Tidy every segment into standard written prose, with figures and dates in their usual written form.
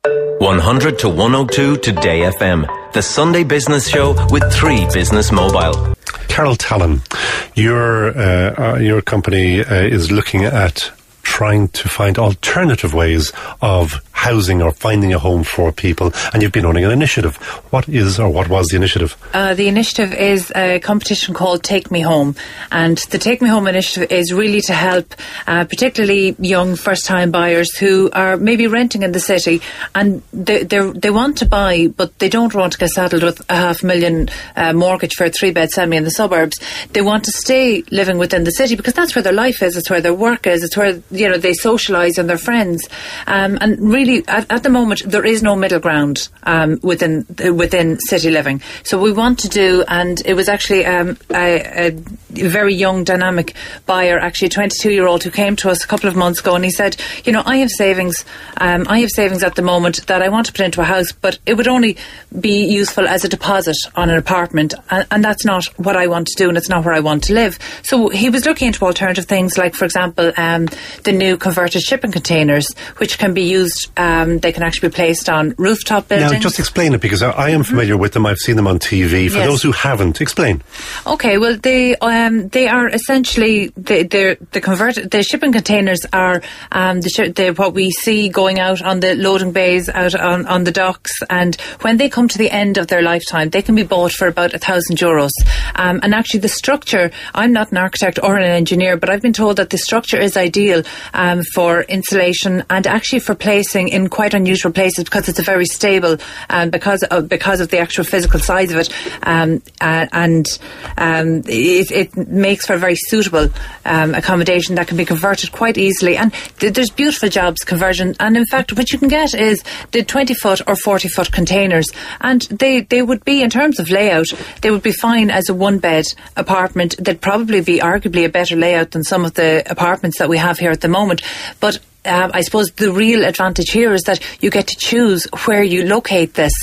100 to 102 Today FM, the Sunday business show with 3 Business Mobile. Carol Tallon, your company is looking at trying to find alternative ways of housing or finding a home for people, and you've been running an initiative. What was the initiative? The initiative is a competition called Take Me Home, and the Take Me Home initiative is really to help particularly young first-time buyers who are maybe renting in the city and they want to buy, but they don't want to get saddled with a $500,000 mortgage for a 3-bed semi in the suburbs. They want to stay living within the city because that's where their life is, it's where their work is, it's where they socialise and their friends, and really at the moment there is no middle ground within city living. So we want to do, and it was actually a very young dynamic buyer, actually a 22-year-old, who came to us a couple of months ago, and he said, I have savings at the moment that I want to put into a house, but it would only be useful as a deposit on an apartment, and that's not what I want to do, and it's not where I want to live. So he was looking into alternative things, like, for example, the new converted shipping containers, which can be used, they can actually be placed on rooftop buildings. Now, just explain it, because I am familiar with them. I've seen them on TV. For those who haven't, explain. Okay, well, they are essentially the shipping containers are what we see going out on the loading bays, out on the docks, and when they come to the end of their lifetime, they can be bought for about €1,000. And actually, the structure, I'm not an architect or an engineer, but I've been told that the structure is ideal for insulation and actually for placing in quite unusual places, because it's a very stable, because of the actual physical size of it, and it makes for a very suitable accommodation that can be converted quite easily. And there's beautiful jobs conversion, and in fact what you can get is the 20-foot or 40-foot containers, and they would be, in terms of layout, they would be fine as a 1-bed apartment. They'd probably be arguably a better layout than some of the apartments that we have here at the moment, but I suppose the real advantage here is that you get to choose where you locate this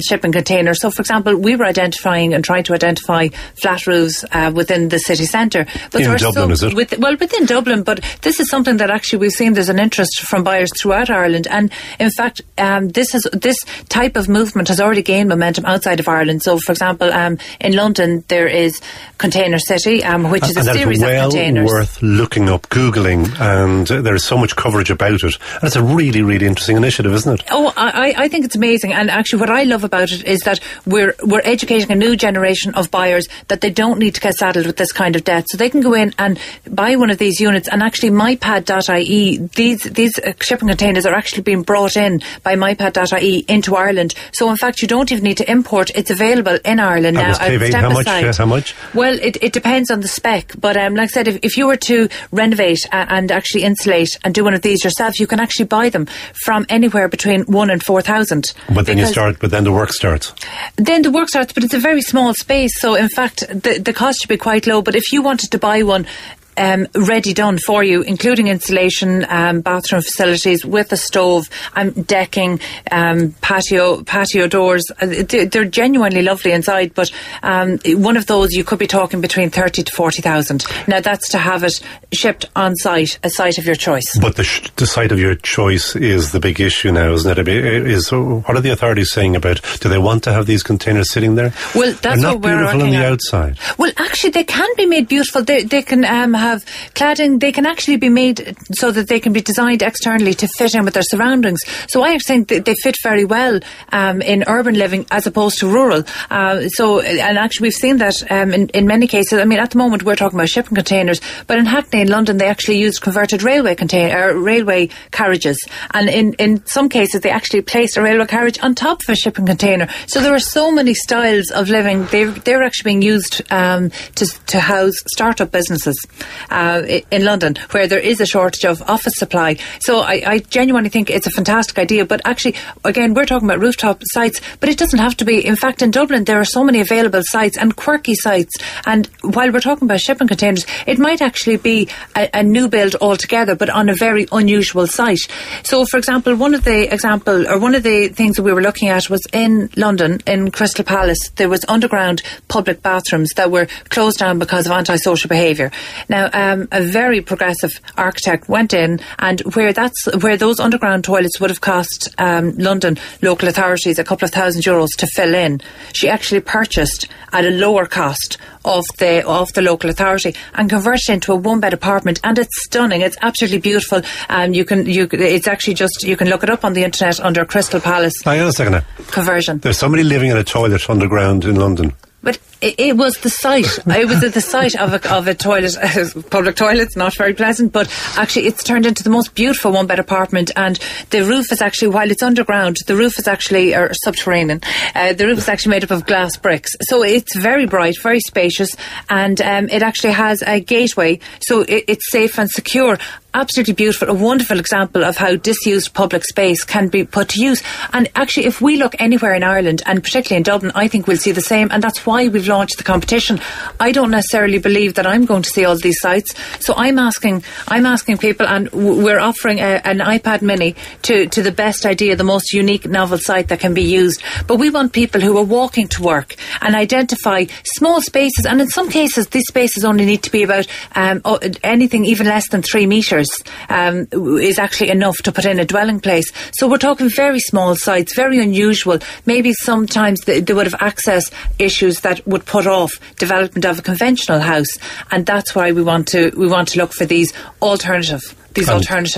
shipping container. So, for example, we were identifying and trying to identify flat roofs within the city centre. In Dublin, is it? Within Dublin, but this is something that actually we've seen there's an interest from buyers throughout Ireland. And in fact, this type of movement has already gained momentum outside of Ireland. So, for example, in London, there is Container City, which is a series of containers. Worth looking up, Googling, and there is so much coverage about it, and it's a really, really interesting initiative, isn't it? Oh, I think it's amazing, and actually what I love about it is that we're educating a new generation of buyers that they don't need to get saddled with this kind of debt, so they can go in and buy one of these units. And actually mypad.ie, these shipping containers are actually being brought in by mypad.ie into Ireland, so in fact you don't even need to import. It's available in Ireland now. How much? Well, it depends on the spec, but like I said, if you were to renovate and actually insulate and do one of these yourself, you can actually buy them from anywhere between 1,000 and 4,000. But then the work starts. Then the work starts, but it's a very small space, so in fact the cost should be quite low. But if you wanted to buy one ready done for you, including insulation, bathroom facilities with a stove, decking, patio doors, they're genuinely lovely inside, but one of those you could be talking between 30 to 40,000. Now that's to have it shipped on site, a site of your choice. But the site of your choice is the big issue now, isn't it? What are the authorities saying about, do they want to have these containers sitting there? Well, that's They're not what we're beautiful on working the on. outside. Well, actually they can be made beautiful. They can have cladding. They can actually be made so that they can be designed externally to fit in with their surroundings. So I think they fit very well in urban living as opposed to rural. And actually we've seen that in many cases. I mean, at the moment we're talking about shipping containers, but in Hackney in London they actually used converted railway carriages, and in some cases they actually placed a railway carriage on top of a shipping container. So there are so many styles of living. They're actually being used to house start-up businesses in London, where there is a shortage of office supply. So I genuinely think it's a fantastic idea. But actually, again, we're talking about rooftop sites, but it doesn't have to be. In fact, in Dublin, there are so many available sites and quirky sites. And while we're talking about shipping containers, it might actually be a new build altogether, but on a very unusual site. So, for example, one of the things that we were looking at was in London, in Crystal Palace, there was underground public bathrooms that were closed down because of antisocial behaviour. Now, Now, a very progressive architect went in, and where those underground toilets would have cost London local authorities a couple of €1,000 to fill in, she actually purchased at a lower cost of the local authority and converted it into a one-bed apartment, and it's stunning. It's absolutely beautiful. You can look it up on the internet under Crystal Palace. Hang on a second now. Conversion. There's somebody living in a toilet underground in London. But it was the site. It was at the site of a toilet, public toilets, not very pleasant, but actually it's turned into the most beautiful one-bed apartment, and the roof is actually, while it's underground, the roof is actually, or subterranean, the roof is actually made up of glass bricks. So it's very bright, very spacious, and it actually has a gateway, so it's safe and secure. Absolutely beautiful, a wonderful example of how disused public space can be put to use. And actually, if we look anywhere in Ireland, and particularly in Dublin, I think we'll see the same, and that's why we've launched the competition. I don't necessarily believe that I'm going to see all these sites, so I'm asking people, and we're offering an iPad mini to the best idea, the most unique, novel site that can be used. But we want people who are walking to work and identify small spaces, and in some cases these spaces only need to be about anything even less than 3 metres is actually enough to put in a dwelling place. So we're talking very small sites, very unusual. Maybe sometimes they would have access issues that would put off development of a conventional house, and that's why we want to look for these alternative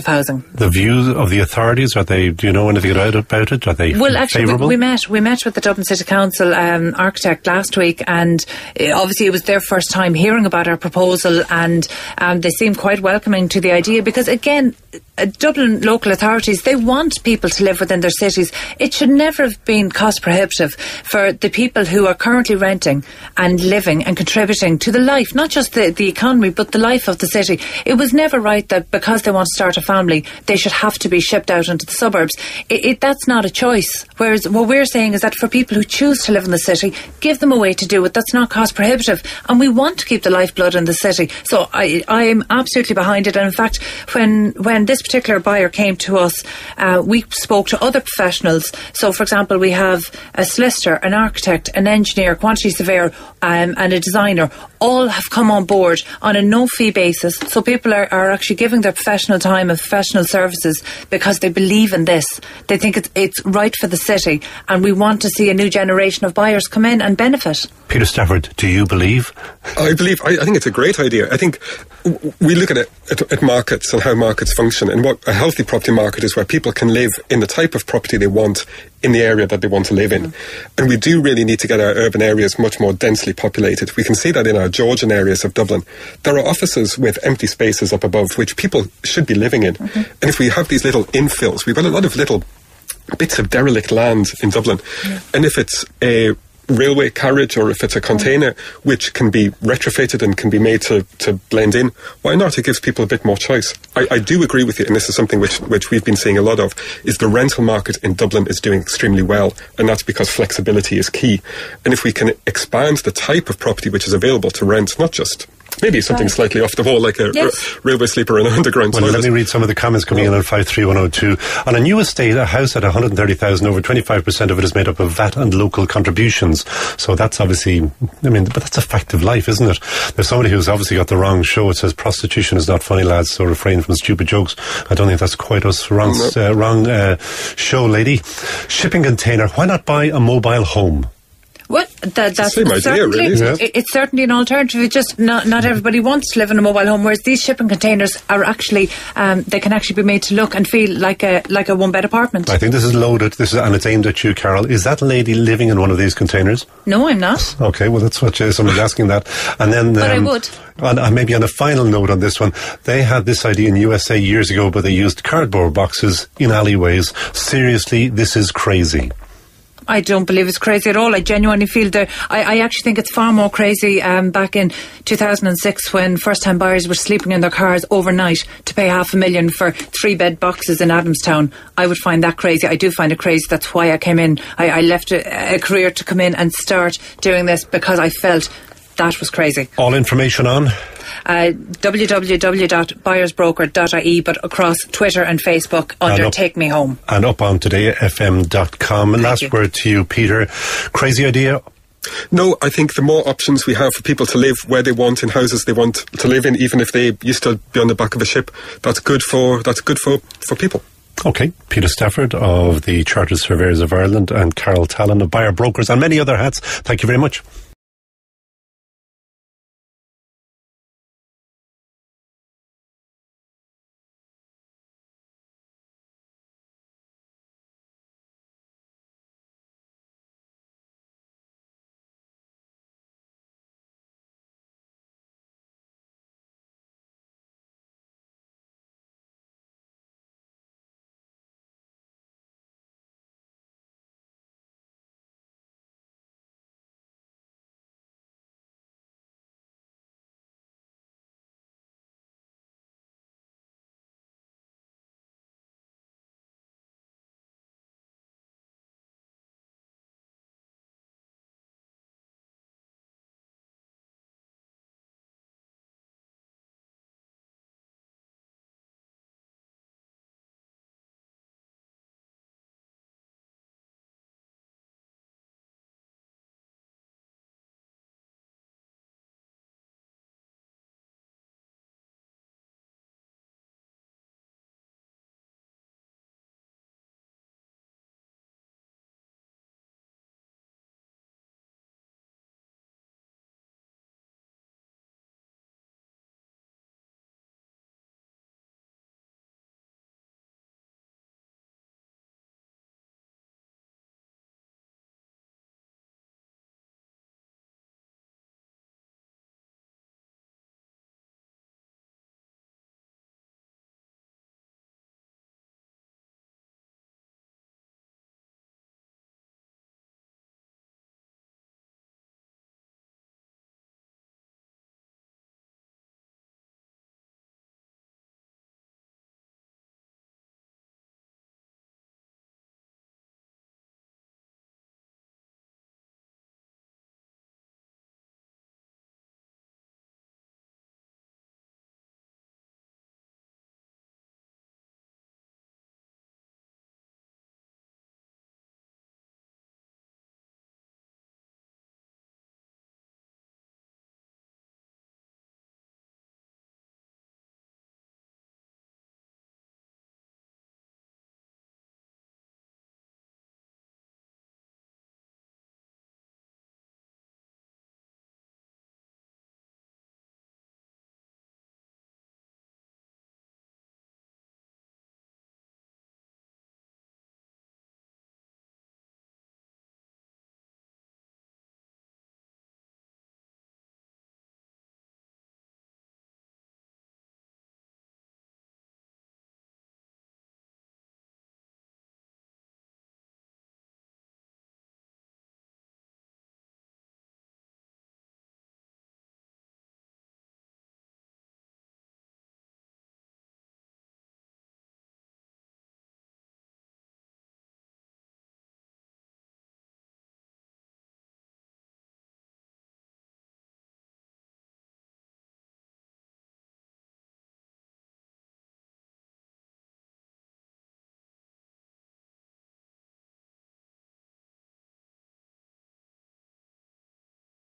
housing. The views of the authorities, do you know anything about it? Are they favourable? We met with the Dublin City Council architect last week, and obviously it was their first time hearing about our proposal, and they seemed quite welcoming to the idea, because again, Dublin local authorities, they want people to live within their cities. It should never have been cost prohibitive for the people who are currently renting and living and contributing to the life, not just the economy, but the life of the city. It was never right that because they want to start a family, they should have to be shipped out into the suburbs. That's not a choice. Whereas what we're saying is that for people who choose to live in the city, give them a way to do it that's not cost prohibitive, and we want to keep the lifeblood in the city. So I am absolutely behind it, and in fact, when this particular buyer came to us, we spoke to other professionals. So for example, we have a solicitor, an architect, an engineer, quantity surveyor, and a designer. All have come on board on a no-fee basis. So people are actually giving their professional time and professional services because they believe in this. They think it's right for the city, and we want to see a new generation of buyers come in and benefit. Peter Stafford, do you believe? I think it's a great idea. I think we look at markets and how markets function, and what a healthy property market is, where people can live in the type of property they want in the area that they want to live in. And we do really need to get our urban areas much more densely populated. We can see that in our Georgian areas of Dublin. There are offices with empty spaces up above which people should be living in. And if we have these little infills, we've got a lot of little bits of derelict land in Dublin. And if it's a railway carriage, or if it's a container which can be retrofitted and can be made to blend in, why not? It gives people a bit more choice. I do agree with you, and this is something which we've been seeing a lot of, is the rental market in Dublin is doing extremely well, and that's because flexibility is key. And if we can expand the type of property which is available to rent, not just maybe something slightly off the wall, like a railway sleeper and an underground toilet. Let me read some of the comments coming in on 53102. On a new estate, a house at 130,000, over 25% of it is made up of VAT and local contributions. So that's obviously, but that's a fact of life, isn't it? There's somebody who's obviously got the wrong show. It says prostitution is not funny, lads, so refrain from stupid jokes. I don't think that's quite us. Wrong show, lady. Shipping container. Why not buy a mobile home? Well, that's the same idea, really, isn't it? It's certainly an alternative. It's just not everybody wants to live in a mobile home, whereas these shipping containers are actually, they can actually be made to look and feel like a one-bed apartment. I think this is loaded, and it's aimed at you, Carol. Is that lady living in one of these containers? No, I'm not. Okay, well, that's what somebody's asking that. And then, but I would. And maybe on a final note on this one, they had this idea in USA years ago, but they used cardboard boxes in alleyways. Seriously, this is crazy. I don't believe it's crazy at all. I genuinely feel that I actually think it's far more crazy back in 2006 when first-time buyers were sleeping in their cars overnight to pay $500,000 for 3-bed boxes in Adamstown. I would find that crazy. I do find it crazy. That's why I came in. I left a career to come in and start doing this, because I felt that was crazy. All information on? www.buyersbroker.ie, but across Twitter and Facebook under Take Me Home. And up on todayfm.com. Last word to you, Peter. Crazy idea? No, I think the more options we have for people to live where they want, in houses they want to live in, even if they used to be on the back of a ship, that's good for people. Okay, Peter Stafford of the Chartered Surveyors of Ireland and Carol Tallon of Buyer Brokers and many other hats. Thank you very much.